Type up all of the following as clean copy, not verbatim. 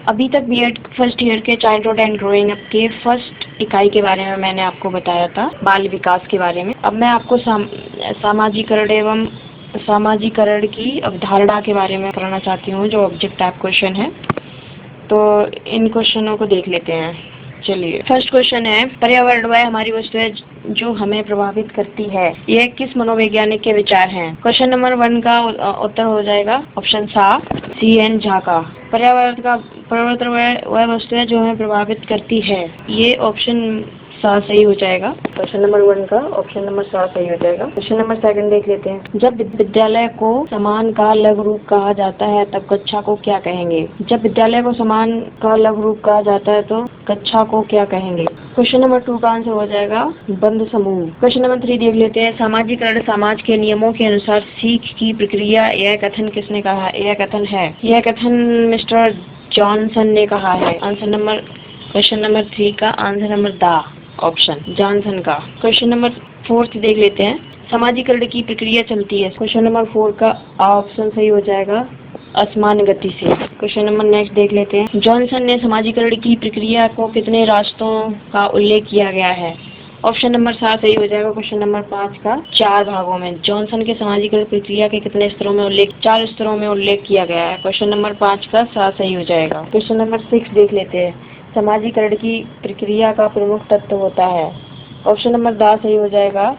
अभी तक BEd first year के चाइल्डहुड एंड ग्रोइंग अप के फर्स्ट इकाई के बारे में मैंने आपको बताया था, बाल विकास के बारे में। अब मैं आपको सामाजिकरण एवं सामाजिकरण की अवधारणा के बारे में कराना चाहती हूँ, जो ऑब्जेक्ट टाइप क्वेश्चन है। तो इन क्वेश्चनों को देख लेते हैं। चलिए, फर्स्ट क्वेश्चन है, पर्यावरण वह हमारी वस्तु है जो हमें प्रभावित करती है, यह किस मनोवैज्ञानिक के विचार हैं? क्वेश्चन नंबर 1 का उत्तर हो जाएगा ऑप्शन सी एन झा का। पर्यावरण वह वस्तु है जो हमें प्रभावित करती है, ये ऑप्शन सही हो जाएगा। क्वेश्चन नंबर 1 का ऑप्शन नंबर सही हो जाएगा। क्वेश्चन नंबर 2 देख लेते हैं। जब विद्यालय को समान का लघु रूप कहा जाता है तब कक्षा को क्या कहेंगे? जब विद्यालय को समान का लघु रूप कहा जाता है तो कक्षा को क्या कहेंगे? क्वेश्चन नंबर 2 का आंसर हो जाएगा बंद समूह। क्वेश्चन नंबर 3 देख लेते हैं। सामाजिकरण समाज के नियमों के अनुसार सीख की प्रक्रिया, यह कथन किसने कहा? यह कथन मिस्टर जॉनसन ने कहा है। क्वेश्चन नंबर 3 का answer number the option Johnson का। क्वेश्चन नंबर 4 देख लेते हैं। समाजीकरण की प्रक्रिया चलती है। क्वेश्चन नंबर 4 का ऑप्शन सही हो जाएगा असमान गति से। क्वेश्चन नंबर नेक्स्ट देख लेते हैं। जॉनसन ने समाजीकरण की प्रक्रिया को कितने रास्तों का उल्लेख किया गया है? ऑप्शन नंबर 7 सही हो जाएगा। क्वेश्चन नंबर 5 का 4 भागों में। जॉनसन के समाजीकरण प्रक्रिया के कितने स्तरों में 4 स्तरों में उल्लेख किया गया है। क्वेश्चन नंबर 5 का 7 सही हो जाएगा। क्वेश्चन नंबर 6 देख लेते हैं। समाजीकरण की प्रक्रिया का प्रमुख तत्व होता है। ऑप्शन नंबर 10 सही हो जाएगा।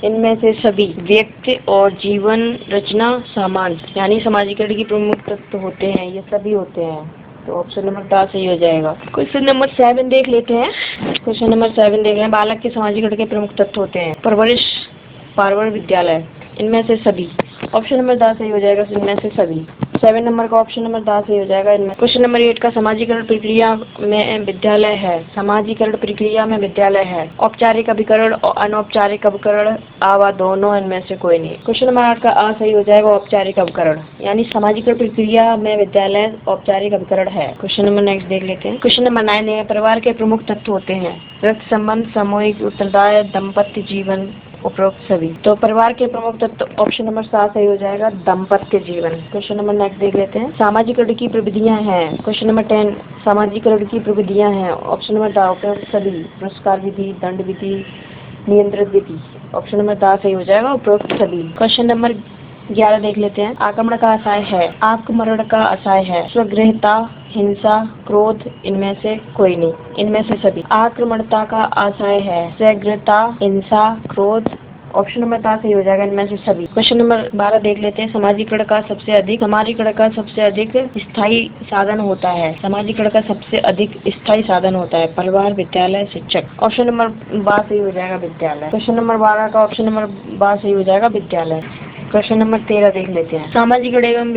इनमें से सभी व्यक्ति और जीवन रचना सामान्य, यानी समाजीकरण की प्रमुख तत्व होते हैं, ये सभी होते हैं। तो ऑप्शन नंबर 10 सही हो जाएगा। क्वेश्चन नंबर 7 देख लेते हैं। क्वेश्चन नंबर 7 देख रहे हैं। बालक के समाजीकरण के प्रमुख तत्व होते हैं परवरिश, पार्वण, विद्यालय, इनमें से सभी। ऑप्शन नंबर 10 सही हो जाएगा। इनमें से सभी 7 नंबर का ऑप्शन नंबर 10 सही हो जाएगा इनमें। क्वेश्चन नंबर 8 का समाजीकरण प्रक्रिया में विद्यालय है। समाजीकरण प्रक्रिया में विद्यालय है। औपचारिक अभिकरण और अनौपचारिक अभिकरण आवा दोनों, इनमें से कोई नहीं। क्वेश्चन नंबर 8 का आ सही हो जाएगा औपचारिक अभिकरण, यानी समाजीकरण प्रक्रिया में विद्यालय औपचारिक अभिकरण है। क्वेश्चन नंबर नेक्स्ट देख लेते हैं। क्वेश्चन नंबर 9 है। परिवार के प्रमुख तत्व होते हैं रक्त संबंध, सामूहिक उत्तरदायित्व, दाम्पत्य जीवन, उपरोक्त सभी। तो परिवार के प्रमुख तत्व ऑप्शन नंबर 7 सही हो जाएगा दाम्पत्य जीवन। क्वेश्चन नंबर नेक्स्ट देख लेते हैं। सामाजिकरण की प्रविधियां हैं। क्वेश्चन नंबर 10 सामाजिकरण की प्रविधियां हैं। ऑप्शन नंबर 10 उपरोक्त सभी। पुरस्कार विधि, दंड विधि, नियंत्रित विधि। ऑप्शन नंबर 10 सही हो जाएगा उपरोक्त सभी। क्वेश्चन नंबर 11 देख लेते हैं। आक्रमण का असाय है। आक्रमण का असाय है। स्वगृहता, हिंसा, क्रोध, इनमें से कोई नहीं, इनमें से सभी। आक्रमणता का आशय है। स्वगृहता, हिंसा, क्रोध, ऑप्शन नंबर 10 सही हो जाएगा इनमें से सभी। क्वेश्चन नंबर 12 देख लेते हैं। समाजीकरण का सबसे अधिक स्थायी साधन होता है। समाजीकरण का सबसे अधिक स्थायी साधन होता है परिवार, विद्यालय, शिक्षक। ऑप्शन नंबर 12 सही हो जाएगा विद्यालय। क्वेश्चन नंबर 12 का ऑप्शन नंबर 12 सही हो जाएगा विद्यालय। क्वेश्चन नंबर 13 देख लेते हैं। सामाजिकरण एवं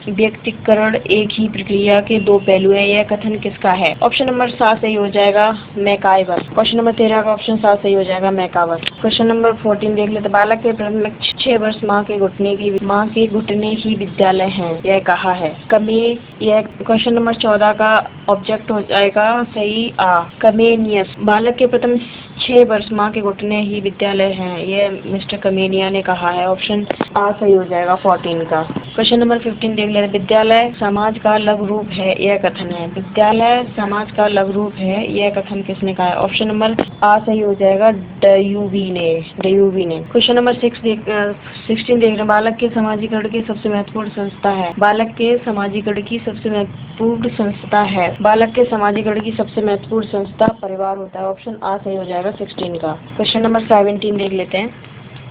व्यक्तिकरण एक ही प्रक्रिया के दो पहलू है, यह कथन किसका है? ऑप्शन नंबर 7 सही हो जाएगा मैकाइवर। क्वेश्चन नंबर 13 का ऑप्शन 7 सही हो जाएगा मैकाइवर। क्वेश्चन नंबर 14 देख लेते हैं। बालक के प्रथम 6 वर्ष माँ के घुटने ही विद्यालय है, यह कहा है? कभी यह क्वेश्चन नंबर 14 का ऑब्जेक्ट हो जाएगा सही कमेनियस। बालक के प्रथम 6 वर्ष माँ के घुटने ही विद्यालय है, यह मिस्टर कमेनिया ने कहा है। ऑप्शन आ सही हो जाएगा 14 का। क्वेश्चन नंबर 15 देख लेते हैं। विद्यालय समाज का लघु रूप है, यह कथन है? विद्यालय समाज का लघु रूप है, यह कथन किसने कहा है? ऑप्शन नंबर आ सही हो जाएगा डयूवी ने। क्वेश्चन नंबर 16 देख रहे हैं। बालक के समाजीकरण की सबसे महत्वपूर्ण संस्था है। बालक के समाजीकरण की सबसे महत्वपूर्ण संस्था है। बालक के समाजीकरण की सबसे महत्वपूर्ण संस्था परिवार होता है। ऑप्शन आ सही हो जाएगा 16 का। क्वेश्चन नंबर 17 देख लेते हैं।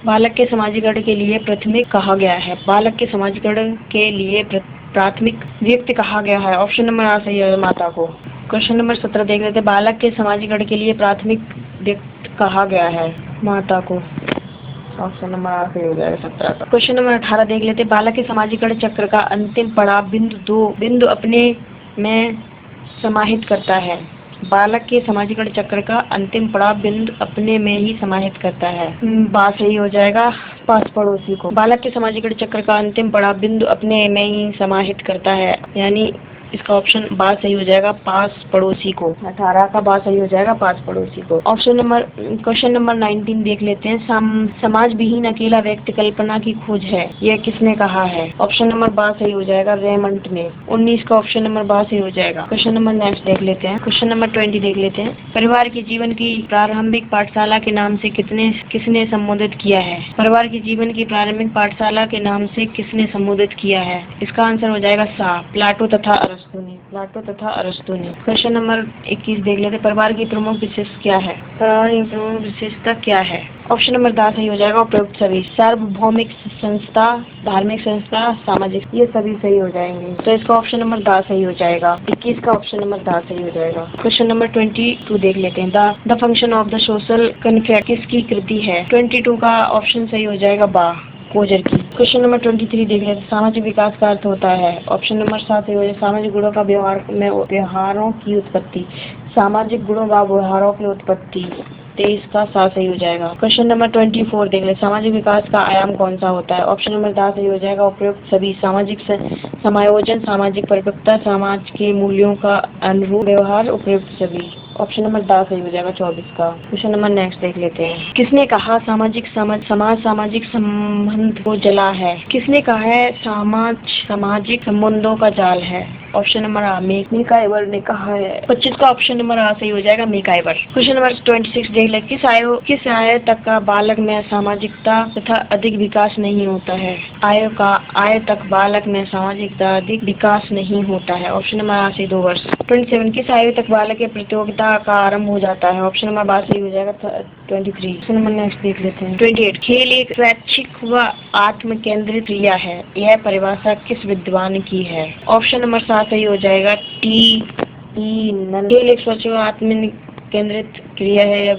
बालक के समाजीकरण के लिए प्राथमिक कहा गया है। बालक के समाजीकरण के लिए प्राथमिक व्यक्ति कहा गया है। ऑप्शन नंबर आ सही है माता को। क्वेश्चन नंबर 17 देख लेते हैं। बालक के समाजीकरण के लिए प्राथमिक व्यक्ति कहा गया है माता को। ऑप्शन नंबर आ सही हो जाएगा 17 का। क्वेश्चन नंबर 18 देख लेते हैं। बालक के समाजीकरण चक्र का अंतिम पड़ाव बिंदु अपने में समाहित करता है। बालक के समाजीकरण चक्र का अंतिम पड़ाव बिंदु अपने में ही समाहित करता है। बात सही हो जाएगा पास पड़ोसी को। बालक के समाजीकरण चक्र का अंतिम पड़ाव बिंदु अपने में ही समाहित करता है, यानी इसका ऑप्शन बा सही हो जाएगा, पास पड़ोसी को। 18 का बा सही हो जाएगा, पास पड़ोसी को। क्वेश्चन नंबर 19 देख लेते हैं। समाज विहीन अकेला व्यक्ति कल्पना की खोज है, यह किसने कहा है? ऑप्शन नंबर बा सही हो जाएगा, रेमंड ने। 19 का ऑप्शन नंबर बा सही हो जाएगा। क्वेश्चन नंबर नेक्स्ट देख लेते हैं। क्वेश्चन नंबर 20 देख लेते हैं। परिवार के जीवन की प्रारंभिक पाठशाला के नाम से किसने संबोधित किया है? परिवार के जीवन की प्रारंभिक पाठशाला के नाम से किसने संबोधित किया है? इसका आंसर हो जाएगा सा, प्लाटो तथा अरस्तु ने। प्लाटो तथा अरस्तु ने। क्वेश्चन नंबर 21 देख लेते हैं। परिवार की प्रमुख विशेषता क्या है? परिवार की प्रमुख विशेषता क्या है? ऑप्शन नंबर दा सही हो जाएगा, उपयुक्त सभी। सार्वभौमिक संस्था, धार्मिक संस्था, सामाजिक, ये सभी सही हो जाएंगे। तो इसका ऑप्शन नंबर दा सही हो जाएगा। 21 का ऑप्शन नंबर दा सही हो जाएगा। क्वेश्चन नंबर 22 देख लेते हैं। The function of the social contract किसकी कृति है? 22 का ऑप्शन सही हो जाएगा, बा, कोजर की। क्वेश्चन नंबर 23 देख लेते हैं। सामाजिक विकास का अर्थ होता है? ऑप्शन नंबर 7 सही हो जाएगा, सामाजिक गुणों का व्यवहारों की उत्पत्ति। सामाजिक गुणों व व्यवहारों की उत्पत्ति। 23 का सा सही हो जाएगा। क्वेश्चन नंबर 24 देख ले। सामाजिक विकास का आयाम कौन सा होता है? ऑप्शन नंबर दा सही हो जाएगा, उपयुक्त सभी। सामाजिक समायोजन, सामाजिक परिपक्वता, समाज के मूल्यों का अनुरूप व्यवहार, उपयुक्त सभी। ऑप्शन नंबर दा सही हो जाएगा 24 का। क्वेश्चन नंबर नेक्स्ट देख लेते हैं। किसने कहा सामाजिक सामाजिक संबंध को जला है? किसने कहा है सामाजिक संबंधों का जाल है? ऑप्शन नंबर आ, मीकाइवर ने कहा है। 25 का ऑप्शन नंबर आ सही हो जाएगा, मीकाइवर। क्वेश्चन नंबर 26 देख ले। किस आयु तक का बालक में सामाजिकता तथा अधिक विकास नहीं होता है? आयु तक बालक में सामाजिकता अधिक विकास नहीं होता है। ऑप्शन नंबर आ सही 2 वर्ष। 27 किस आयु तक बालक की प्रतियोगिता का आरंभ हो जाता है? ऑप्शन नंबर बा सही हो जाएगा 23। क्वेश्चन नंबर नेक्स्ट देख लेते हैं। 28 खेल एक स्वैच्छिक व आत्म केंद्रित क्रिया है, यह परिभाषा किस विद्वान की है? ऑप्शन नंबर 7 सही हो जाएगा, टी ई नन। खेल एक स्वैच्छिक आत्म केंद्रित क्रिया है,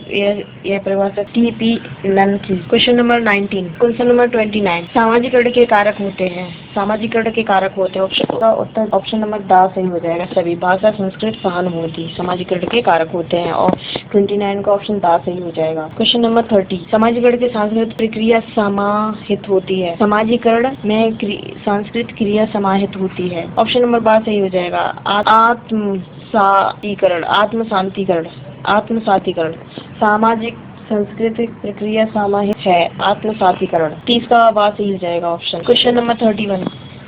यह परिभाषा टी.पी. नन की। Question number 19। क्वेश्चन नंबर 29 सामाजिकरण के कारक होते हैं? सामाजिकरण के कारक होते हैं, उत्तर ऑप्शन नंबर दा सही हो जाएगा, सभी। भाषा, संस्कृत, सहानुभूति सामाजिकरण के कारक होते हैं और 29 का ऑप्शन दा सही हो जाएगा। क्वेश्चन नंबर 30 सामाजिकरण की सांस्कृतिक प्रक्रिया समाहित होती है? समाजीकरण में सांस्कृतिक क्रिया समाहित होती है। ऑप्शन नंबर बा सही हो जाएगा, आत्मशांतिकरण। सामाजिक सांस्कृतिक प्रक्रिया समाहित है, आत्मसातीकरण। 30 का बा सही हो जाएगा ऑप्शन। क्वेश्चन नंबर 31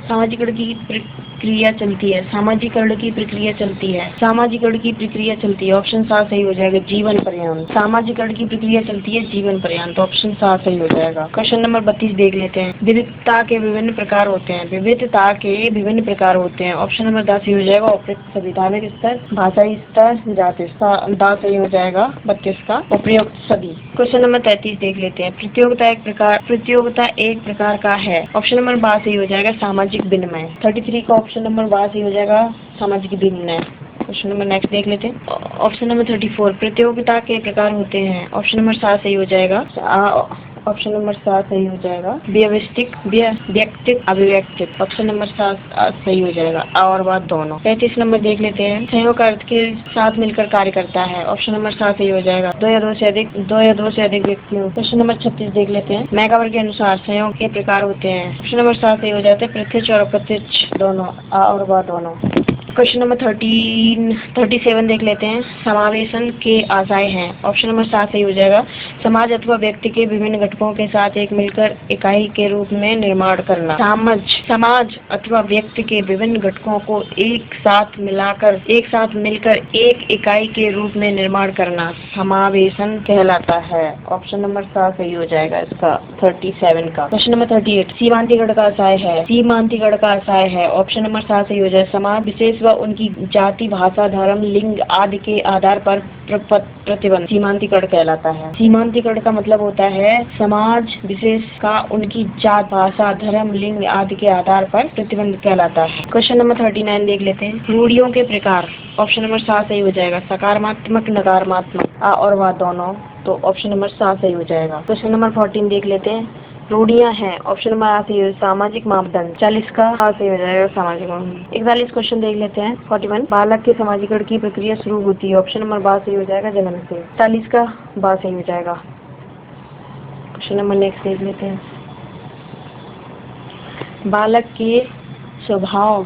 सामाजिकरण की प्रक्रिया चलती है? सामाजिकरण की प्रक्रिया चलती है? सामाजिकरण की प्रक्रिया चलती है, ऑप्शन सा सही हो जाएगा, जीवन पर्यंत। सामाजिकरण की प्रक्रिया चलती है जीवन पर्यंत, ऑप्शन सा सही हो जाएगा। क्वेश्चन नंबर 32 देख लेते हैं। विविधता के विभिन्न प्रकार होते हैं? विविधता के विभिन्न प्रकार होते हैं, ऑप्शन नंबर दा सही हो जाएगा, उपयुक्त सभी। धार्मिक स्तर, भाषाई स्तर, जाति स्तर, दा सही हो जाएगा 32 का, उपयुक्त सभी। क्वेश्चन नंबर 33 देख लेते हैं। प्रतियोगिता एक प्रकार का है, ऑप्शन नंबर बा सही हो जाएगा, सामाजिक विनिमय। 33 का ऑप्शन नंबर बा सही हो जाएगा, सामाजिक विनिमय। क्वेश्चन नंबर नेक्स्ट देख लेते हैं। ऑप्शन नंबर 34 प्रतियोगिता के प्रकार होते हैं, ऑप्शन नंबर 7 सही हो जाएगा, ऑप्शन नंबर 7 सही हो जाएगा, व्यक्तिक, अभिव्यक्तिक। ऑप्शन नंबर 7 सही हो जाएगा, और बात दोनों। 35 नंबर देख लेते हैं। संयोग अर्थ के साथ मिलकर कार्य करता है, ऑप्शन नंबर 7 सही हो जाएगा, दो या दो से अधिक व्यक्तियों। क्वेश्चन नंबर 36 देख लेते हैं। मैकावर के अनुसार संयोग के प्रकार होते हैं, ऑप्शन नंबर 7 सही हो जाते हैं, प्रत्यक्ष और अप्रत्यक्ष दोनों, और बात दोनों। क्वेश्चन नंबर 37 देख लेते हैं। समावेशन के आशय हैं, ऑप्शन नंबर 7 सही हो जाएगा, समाज अथवा व्यक्ति के विभिन्न घटकों के साथ एक मिलकर इकाई के रूप में निर्माण करना। समाज अथवा व्यक्ति के विभिन्न घटकों को एक साथ मिलकर एक इकाई के रूप में निर्माण करना समावेशन कहलाता है, ऑप्शन नंबर 7 सही हो जाएगा इसका 37 का। क्वेश्चन नंबर 38 सीमांतिकरण का आशय है, ऑप्शन नंबर 7 सही हो जाएगा, समाज विशेष व उनकी जाति, भाषा, धर्म, लिंग आदि के आधार पर प्रतिबंध सीमांतिकरण कहलाता है। सीमांतिकरण का मतलब होता है समाज विशेष का उनकी जात, भाषा, धर्म, लिंग आदि के आधार पर प्रतिबंध कहलाता है। क्वेश्चन नंबर 39 देख लेते हैं। रूढ़ियों के प्रकार, ऑप्शन नंबर 7 सही हो जाएगा, सकारात्मक, नकारात्मक, और वह दोनों, तो ऑप्शन नंबर 7 सही हो जाएगा। क्वेश्चन नंबर 14 देख लेते हैं। रूढ़ियां हैं, ऑप्शन नंबर आ सही हो, सामाजिक मापदंड। 40 का आ सही हो जाएगा, सामाजिक मापदंड। 41 क्वेश्चन देख लेते हैं। 41 बालक के समाजीकरण की प्रक्रिया शुरू होती है, ऑप्शन नंबर बा सही हो जाएगा, जन्म से। 40 का बा सही हो जाएगा। क्वेश्चन नंबर नेक्स्ट देख लेते हैं। बालक के स्वभाव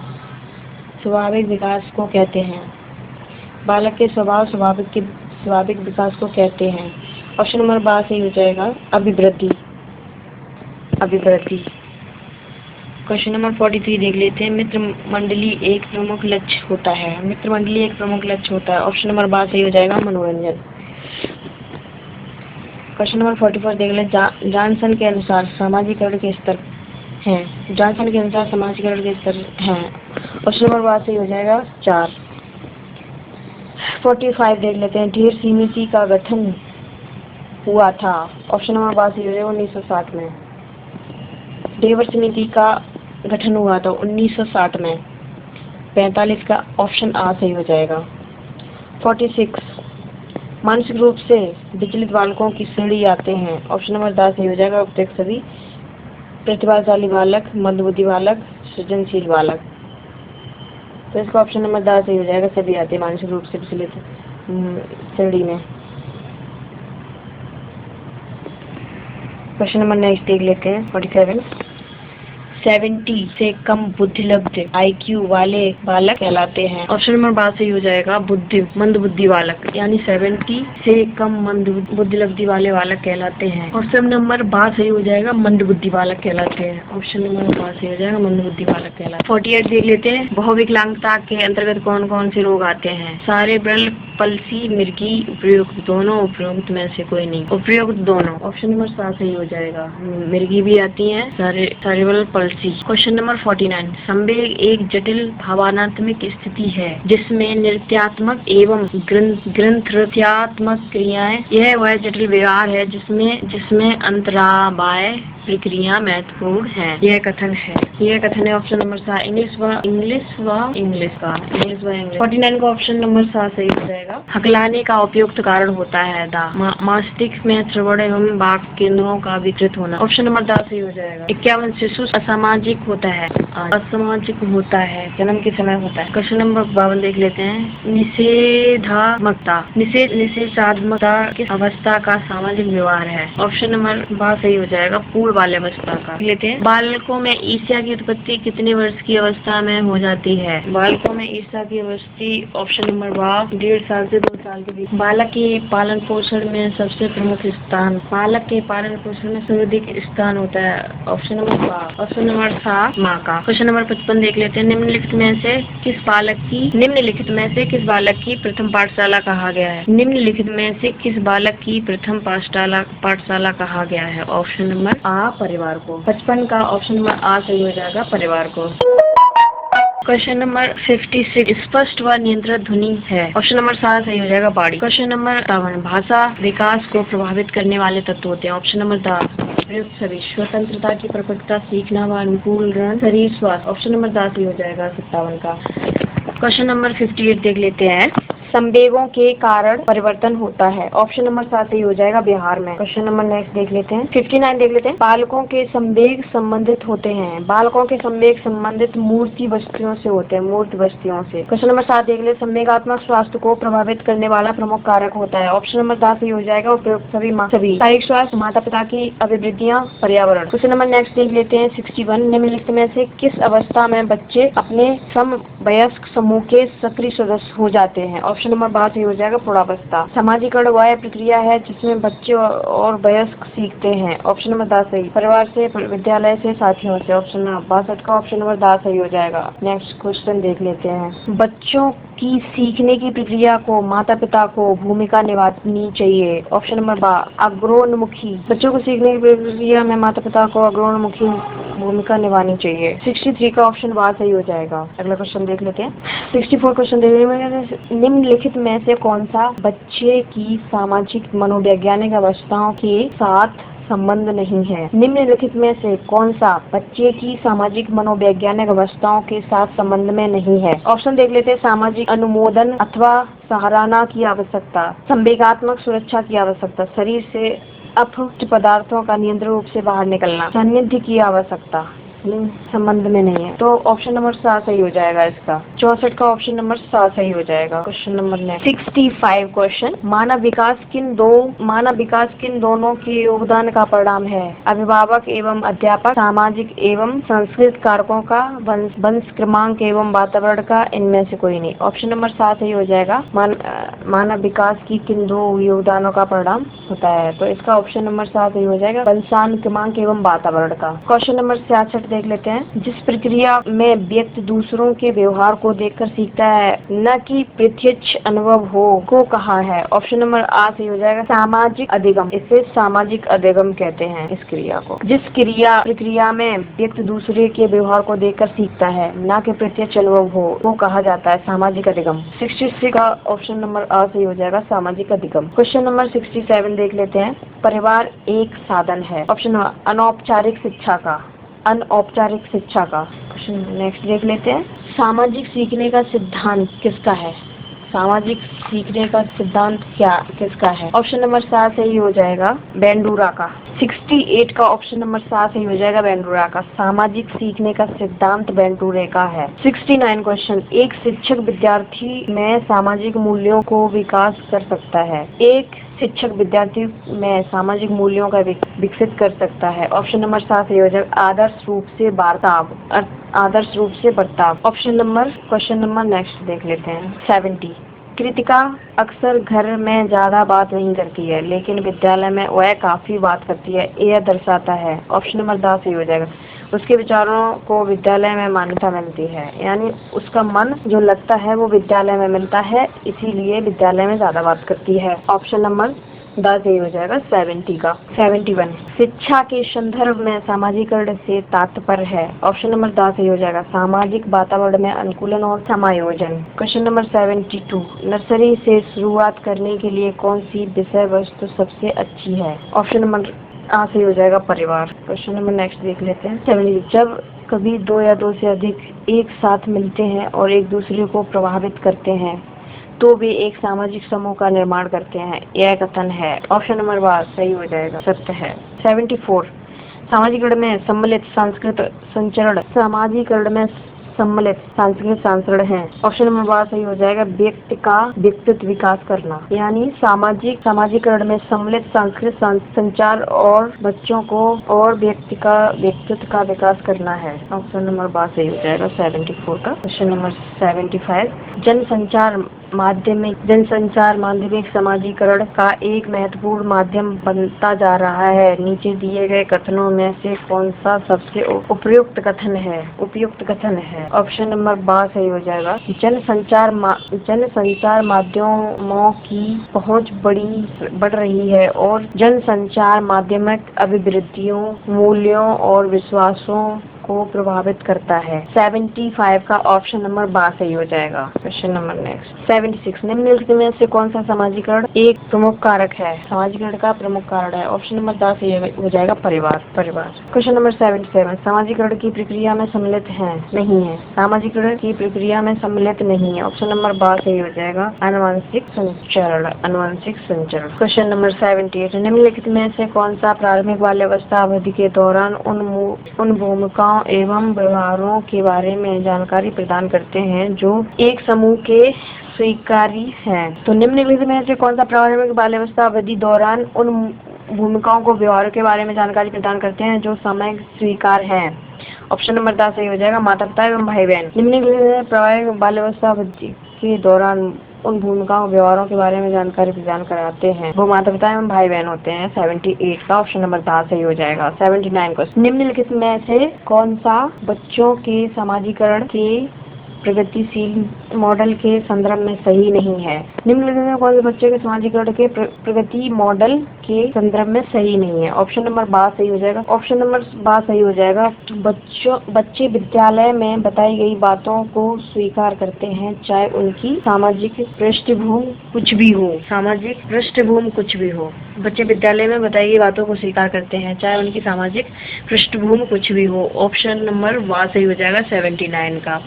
स्वाभाविक विकास को कहते हैं? बालक के स्वाभाविक विकास को कहते हैं? ऑप्शन नंबर बा सही हो जाएगा अभिवृद्धि। क्वेश्चन नंबर 43 देख लेते हैं। मित्र मंडली एक प्रमुख लक्ष्य होता है। ऑप्शन नंबर बा सही हो जाएगा मनोरंजन। क्वेश्चन नंबर 44 देख लें। जॉनसन के अनुसार सामाजिकरण के स्तर हैं। ऑप्शन नंबर बा सही हो जाएगा 4। 45 देख लेते हैं। ढेर समिति का गठन हुआ था। ऑप्शन नंबर बा सही हो जाएगा 1960 में। ढेर समिति का गठन हुआ था 1960 में। 45 का ऑप्शन आ सही हो जाएगा। 46 मानसिक रूप से विचलित बालकों की श्रेणी आते हैं। ऑप्शन नंबर 10 सही हो जाएगा उपयुक्त सभी। प्रतिभाशाली बालक, मंदबुद्धि बालक, सृजनशील बालक। तो इसका ऑप्शन नंबर 10 सही हो जाएगा सभी आते हैं मानसिक रूप से विचलित श्रेणी में। क्वेश्चन नंबर नेक्स्ट देख लेते हैं। 47 70 से कम बुद्धिलब्ध IQ वाले बालक कहलाते हैं। ऑप्शन नंबर बा सही हो जाएगा मंदबुद्धि बालक, यानी 70 से कम बुद्धिलब्धि वाले बालक कहलाते हैं। ऑप्शन नंबर बा सही हो जाएगा मंदबुद्धि बालक कहलाते हैं। ऑप्शन नंबर बा सही हो जाएगा मंदबुद्धि बालक कहलाते हैं। 48 देख लेते हैं। बहुविकलांगता के अंतर्गत कौन कौन से रोग आते हैं? सेरेब्रल पल्सी, मिर्गी, उपयुक्त दोनों, उपयुक्त में से कोई नहीं। उपयुक्त दोनों। ऑप्शन नंबर 7 सही हो जाएगा। मिर्गी भी आती है, सेरेब्रल पल्सी। क्वेश्चन नंबर 49 संवेग एक जटिल भावनात्मक स्थिति है जिसमें नृत्यात्मक एवं ग्रंथात्मक क्रियाएं। यह वह जटिल व्यवहार है जिसमें अंतराबाह्य प्रक्रिया महत्वपूर्ण है। यह कथन है ऑप्शन नंबर 7 इंग्लिश व इंग्लिश का। 49 का ऑप्शन नंबर 7 सही हो जाएगा। हकलाने का उपयुक्त कारण होता है मस्तिष्क में श्रवण एवं वाक केंद्रों का विकृत होना। ऑप्शन नंबर 10 सही हो जाएगा। 51 शिशु असामाजिक होता है जन्म के समय होता है। क्वेश्चन नंबर 52 देख लेते हैं। निषेधात्मकता किस अवस्था का सामाजिक व्यवहार है? ऑप्शन नंबर बा सही हो जाएगा पूर्ण बाल्यावस्था का। लेते हैं। बालकों में ईर्ष्या की उत्पत्ति कितने वर्ष की अवस्था में हो जाती है? बालकों में ईर्ष्या की अवस्था ऑप्शन नंबर बा 1.5 साल से 2 साल के बीच। बालक के पालन पोषण में सबसे प्रमुख स्थान में सर्वाधिक स्थान होता है। ऑप्शन नंबर बा। ऑप्शन नंबर था माँ का। क्वेश्चन नंबर 55 देख लेते हैं। निम्नलिखित में से किस बालक की प्रथम पाठशाला कहा गया है? निम्नलिखित में से किस बालक की प्रथम पाठशाला कहा गया है? ऑप्शन नंबर आ परिवार को। 55 का ऑप्शन नंबर आ सही हो जाएगा परिवार को। क्वेश्चन नंबर 56 स्पष्ट व नियंत्रित ध्वनि है। ऑप्शन नंबर 7 सही हो जाएगा बाड़ी। क्वेश्चन नंबर 57 भाषा विकास को प्रभावित करने वाले तत्व होते हैं। ऑप्शन नंबर 10 प्रयुक्त सभी। स्वतंत्रता की प्रकटता, सीखना व अनुकूल रण, शरीर स्वास्थ्य। ऑप्शन नंबर 10 सही हो जाएगा 57 का। क्वेश्चन नंबर 58 देख लेते हैं। संवेगों के कारण परिवर्तन होता है। ऑप्शन नंबर 7 सही हो जाएगा बिहार में। क्वेश्चन नंबर नेक्स्ट देख लेते हैं। 59 देख लेते हैं। बालकों के संवेग संबंधित होते हैं। बालकों के संवेग संबंधित मूर्त वस्तुओं से होते हैं। क्वेश्चन नंबर 7 देख लेते हैं। संवेगात्मक स्वास्थ्य को प्रभावित करने वाला प्रमुख कारक होता है। ऑप्शन नंबर 10 सही हो जाएगा उपयुक्त सभी। शारीरिक स्वास्थ्य, माता पिता की अभिवृद्धियां, पर्यावरण। क्वेश्चन नंबर नेक्स्ट देख लेते हैं। 61 निम्नलिखित में से किस अवस्था में बच्चे अपने समवयस्क समूह के सक्रिय सदस्य हो जाते हैं? ऑप्शन नंबर 12 सही हो जाएगा प्रौढ़ावस्था। सामाजिकरण वह प्रक्रिया है जिसमें बच्चे और वयस्क सीखते हैं। ऑप्शन नंबर 10 सही। परिवार से, विद्यालय से, साथियों से। ऑप्शन नंबर 62 का ऑप्शन नंबर 10 सही हो जाएगा। नेक्स्ट क्वेश्चन देख लेते हैं। बच्चों की सीखने की प्रक्रिया को माता पिता को भूमिका निभानी चाहिए। Option number 12 अग्रोन्मुखी। बच्चों को सीखने की प्रक्रिया में माता पिता को अग्रोन्मुखी भूमिका निभानी चाहिए। 63 का ऑप्शन 12 सही हो जाएगा। अगला क्वेश्चन देख लेते हैं। 64 क्वेश्चन देख लेते हैं। निम्नलिखित में से कौन सा बच्चे की सामाजिक मनोवैज्ञानिक अवस्थाओं के साथ संबंध नहीं है? निम्नलिखित में से कौन सा बच्चे की सामाजिक मनोवैज्ञानिक अवस्थाओं के साथ संबंध में नहीं है? ऑप्शन देख लेते हैं। सामाजिक अनुमोदन अथवा सराहना की आवश्यकता, संवेगात्मक सुरक्षा की आवश्यकता, शरीर से अपशिष्ट पदार्थों का नियंत्रण रूप से बाहर निकलना, सानिध्य की आवश्यकता। संबंध में नहीं है, तो ऑप्शन नंबर 7 सही हो जाएगा इसका। 64 का ऑप्शन नंबर 7 सही हो जाएगा। क्वेश्चन नंबर नेक्स्ट 65 क्वेश्चन, मानव विकास किन दोनों के योगदान का परिणाम है? अभिभावक एवं अध्यापक, सामाजिक एवं सांस्कृतिक कारकों का, वंश क्रमांक एवं वातावरण का, इनमें से कोई नहीं। ऑप्शन नंबर 7 सही हो जाएगा। मानव विकास की किन दो योगदानों का परिणाम होता है, तो इसका ऑप्शन नंबर 7 सही हो जाएगा, वंशानुक्रमांक क्रमांक एवं वातावरण का। क्वेश्चन नंबर 66 देख लेते हैं, जिस प्रक्रिया में व्यक्ति दूसरों के व्यवहार को देखकर सीखता है, न कि प्रत्यक्ष अनुभव हो, को कहा है? ऑप्शन नंबर 8 सही हो जाएगा, सामाजिक अधिगम। इसे सामाजिक अधिगम कहते हैं इस क्रिया को। जिस प्रक्रिया में व्यक्ति दूसरे के व्यवहार को देखकर सीखता है, न कि प्रत्यक्ष अनुभव हो, वो कहा जाता है सामाजिक अधिगम। 66 का ऑप्शन नंबर 8 सही हो जाएगा, सामाजिक अधिगम। क्वेश्चन नंबर 67 देख लेते हैं, परिवार एक साधन है। ऑप्शन अनौपचारिक शिक्षा का, अनौपचारिक शिक्षा का। क्वेश्चन नेक्स्ट देख लेते हैं, सामाजिक सीखने का सिद्धांत किसका है? सामाजिक सीखने का सिद्धांत किसका है? ऑप्शन नंबर 7 सही हो जाएगा, बेंडूरा का। 68 का ऑप्शन नंबर 7 सही हो जाएगा, बेंडूरा का। सामाजिक सीखने का सिद्धांत बेंडूरे का है। 69 क्वेश्चन, एक शिक्षक विद्यार्थी में सामाजिक मूल्यों को विकास कर सकता है। एक शिक्षक विद्यार्थी में सामाजिक मूल्यों का विकसित कर सकता है। ऑप्शन नंबर 7 सही हो जाएगा, आदर्श रूप से बर्ताव। क्वेश्चन नंबर नेक्स्ट देख लेते हैं, 70। कृतिका अक्सर घर में ज्यादा बात नहीं करती है, लेकिन विद्यालय में वह काफी बात करती है, यह दर्शाता है। ऑप्शन नंबर 10 सही हो जाएगा, उसके विचारों को विद्यालय में मान्यता मिलती है, यानी उसका मन जो लगता है वो विद्यालय में मिलता है, इसीलिए विद्यालय में ज्यादा बात करती है। ऑप्शन नंबर 10 सही हो जाएगा, 70 का। 71, शिक्षा के संदर्भ में सामाजिकरण से तात्पर्य है। ऑप्शन नंबर 10 सही हो जाएगा, सामाजिक वातावरण में अनुकूलन और समायोजन। क्वेश्चन नंबर 72, नर्सरी से शुरुआत करने के लिए कौन सी विषय वस्तु सबसे अच्छी है? ऑप्शन नंबर सही हो जाएगा, परिवार। क्वेश्चन नंबर नेक्स्ट देख लेते हैं, 70, जब कभी दो या दो से अधिक एक साथ मिलते हैं और एक दूसरे को प्रभावित करते हैं, तो वे एक सामाजिक समूह का निर्माण करते हैं, यह कथन है। ऑप्शन नंबर 12 सही हो जाएगा, सत्य है। 74, सामाजिकरण में सम्मिलित सांस्कृतिक संचरण, सामाजिकरण में सम्मिलित सांस्कृतिक संचरण है। ऑप्शन नंबर 12 सही हो जाएगा, व्यक्ति का व्यक्तित्व विकास करना, यानी सामाजिकरण में सम्मिलित सांस्कृतिक संचार और बच्चों को और व्यक्ति का व्यक्तित्व का विकास करना है। ऑप्शन नंबर 12 सही हो जाएगा, 74 का। क्वेश्चन नंबर 75, जनसंचार माध्यमिक समाजीकरण का एक महत्वपूर्ण माध्यम बनता जा रहा है। नीचे दिए गए कथनों में से कौन सा सबसे उपयुक्त कथन है? ऑप्शन नंबर 12 सही हो जाएगा, जनसंचार माध्यमों की पहुंच बढ़ रही है और जनसंचार माध्यमिक अभिवृद्धियों, मूल्यों और विश्वासों को प्रभावित करता है। 75 का ऑप्शन नंबर 12 सही हो जाएगा। क्वेश्चन नंबर नेक्स्ट, 76, निम्नलिखित में से कौन सा समाजीकरण एक प्रमुख कारक है? समाजीकरण का प्रमुख कारण है। ऑप्शन नंबर 10 सही हो जाएगा, परिवार। क्वेश्चन नंबर 77, समाजीकरण की प्रक्रिया में सम्मिलित है, नहीं है। समाजीकरण की प्रक्रिया में सम्मिलित नहीं है। ऑप्शन नंबर 12 सही हो जाएगा, आनुवंशिक संचरण। क्वेश्चन नंबर 78, निम्नलिखित में से कौन सा प्रारंभिक बाल्यावस्था अवधि के दौरान उन भूमिकाओं एवं व्यवहारों के बारे में जानकारी प्रदान करते हैं जो एक समूह के स्वीकार्य हैं? तो निम्नलिखित में से कौन सा प्रारंभिक बाल्यावस्था अवधि दौरान उन भूमिकाओं को व्यवहारों के बारे में जानकारी प्रदान करते हैं जो समय स्वीकार हैं? ऑप्शन नंबर 10 सही हो जाएगा, माता पिता एवं भाई बहन। निम्नलिखित प्रारंभिक बाल्यावस्था अवधि के दौरान उन भूमिकाओं व्यवहारों के बारे में जानकारी प्रदान कराते हैं, वो माता पिता एवं भाई बहन होते हैं। 78 का ऑप्शन नंबर 10 सही हो जाएगा। 79 को, निम्नलिखित में से कौन सा बच्चों के समाजीकरण के प्रगतिशील मॉडल के संदर्भ में सही नहीं है? निम्नलिखित में कौन से बच्चे के समाजीकरण के प्रगति मॉडल के संदर्भ में सही नहीं है? ऑप्शन नंबर 12 सही हो जाएगा। ऑप्शन नंबर 12 सही हो जाएगा, बच्चे विद्यालय में बताई गई बातों को स्वीकार करते हैं, चाहे उनकी सामाजिक पृष्ठभूमि कुछ भी हो। बच्चे विद्यालय में बताई गई बातों को स्वीकार करते हैं, चाहे उनकी सामाजिक पृष्ठभूमि कुछ भी हो। ऑप्शन नंबर 12 सही हो जाएगा, 79 का।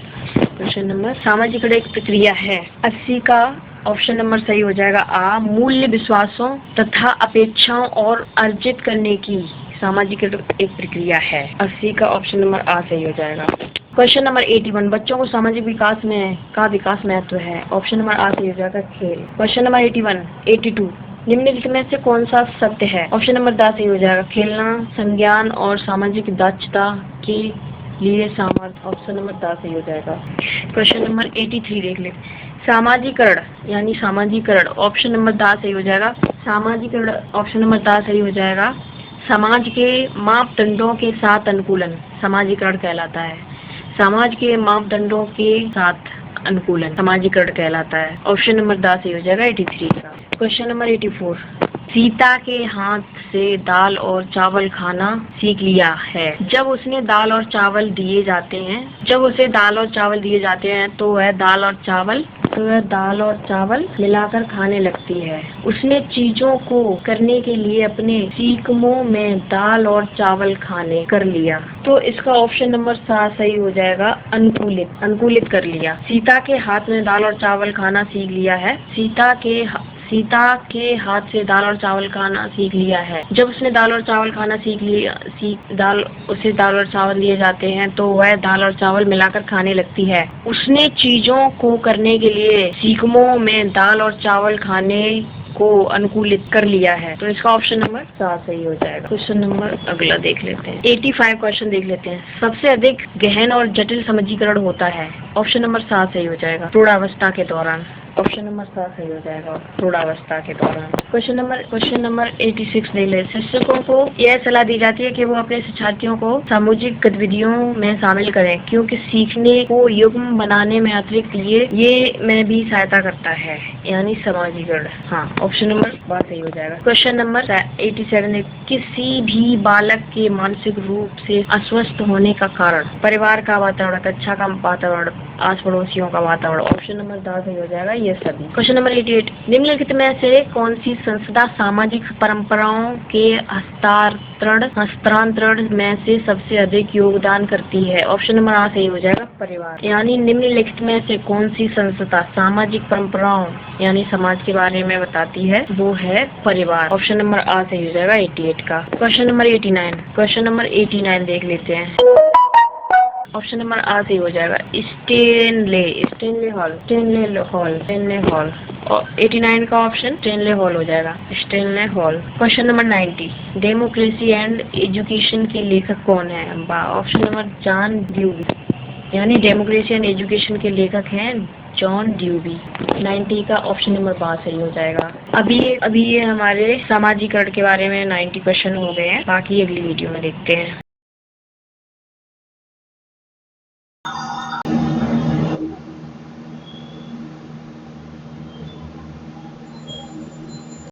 क्वेश्चन नंबर, सामाजीकरण एक प्रक्रिया है। 80 का ऑप्शन नंबर सही हो जाएगा, मूल्य, विश्वासों तथा अपेक्षाओं और अर्जित करने की सामाजिकरण एक प्रक्रिया है। 80 का ऑप्शन नंबर आ सही हो जाएगा। क्वेश्चन नंबर 81, बच्चों को सामाजिक विकास का महत्व है। ऑप्शन नंबर आ सही हो जाएगा, खेल। क्वेश्चन नंबर 82, निम्नलिखित में से कौन सा सत्य है। ऑप्शन नंबर द सही हो जाएगा, खेलना संज्ञान और सामाजिक दक्षता के लिए सामर्थ्य। ऑप्शन नंबर द सही हो जाएगा। क्वेश्चन नंबर 83 देख ले, सामाजिकरण यानी सामाजिकरण। ऑप्शन नंबर द सही हो जाएगा, सामाजिकरण। ऑप्शन नंबर द सही हो जाएगा, समाज के मापदंडों के साथ अनुकूलन सामाजिकरण कहलाता है। समाज के मापदंडों के साथ अनुकूलन सामाजिकरण कहलाता है। ऑप्शन नंबर द सही हो जाएगा 83 का। क्वेश्चन नंबर 84, सीता के हाथ से दाल और चावल खाना सीख लिया है। जब उसे दाल और चावल दिए जाते हैं तो वह दाल और चावल मिलाकर खाने लगती है। उसने चीजों को करने के लिए अपने सीखमों में दाल और चावल खाने कर लिया। तो इसका ऑप्शन नंबर 7 सही हो जाएगा, अनुकूलित कर लिया। सीता के हाथ में दाल और चावल खाना सीख लिया है। सीता के हाथ से दाल और चावल खाना सीख लिया है। जब उसने दाल और चावल खाना उसे दाल और चावल दिए जाते हैं तो वह दाल और चावल मिलाकर खाने लगती है। उसने चीजों को करने के लिए सीखमों में दाल और चावल खाने को अनुकूलित कर लिया है। तो इसका ऑप्शन नंबर 7 सही हो जाएगा। क्वेश्चन नंबर अगला देख लेते हैं। 85 क्वेश्चन देख लेते हैं। सबसे अधिक गहन और जटिल सामाजिकरण होता है। ऑप्शन नंबर 7 सही हो जाएगा, प्रौढ़ावस्था के दौरान। ऑप्शन नंबर 7 सही हो जाएगा, प्रौढ़ावस्था के दौरान। क्वेश्चन नंबर 86 देख ले, शिक्षकों को यह सलाह दी जाती है कि वो अपने शिक्षार्थियों को सामूहिक गतिविधियों में शामिल करें, क्योंकि सीखने को युग्म बनाने में अतिरिक्त ये में भी सहायता करता है, यानी सामाजिकरण। हाँ, ऑप्शन नंबर 12 सही हो जाएगा। क्वेश्चन नंबर 87, किसी भी बालक के मानसिक रूप से अस्वस्थ होने का कारण परिवार का वातावरण, कक्षा का वातावरण, आस पड़ोसियों का वातावरण। ऑप्शन नंबर 10 सही हो जाएगा, ये सभी। क्वेश्चन नंबर 88, निम्नलिखित में से कौन सी संस्था सामाजिक परंपराओं के हस्तांतरण में से सबसे अधिक योगदान करती है। ऑप्शन नंबर आ सही हो जाएगा, परिवार। यानी निम्नलिखित में से कौन सी संस्था सामाजिक परंपराओं यानी समाज के बारे में बताती है, वो है परिवार। ऑप्शन नंबर आ सही हो जाएगा 88 का। क्वेश्चन नंबर 89 देख लेते हैं। ऑप्शन नंबर आ सही हो जाएगा, स्टेनले हॉल। और 89 का ऑप्शन स्टेनले हॉल हो जाएगा, Stanley hall. Question number 90, democracy and education के लेखक कौन है। ऑप्शन नंबर जॉन ड्यूवी, यानी डेमोक्रेसी एंड एजुकेशन के लेखक हैं जॉन ड्यूवी। 90 का ऑप्शन नंबर 12 सही हो जाएगा। अभी ये हमारे सामाजिकरण के बारे में 90 क्वेश्चन हो गए हैं, बाकी अगली वीडियो में देखते हैं।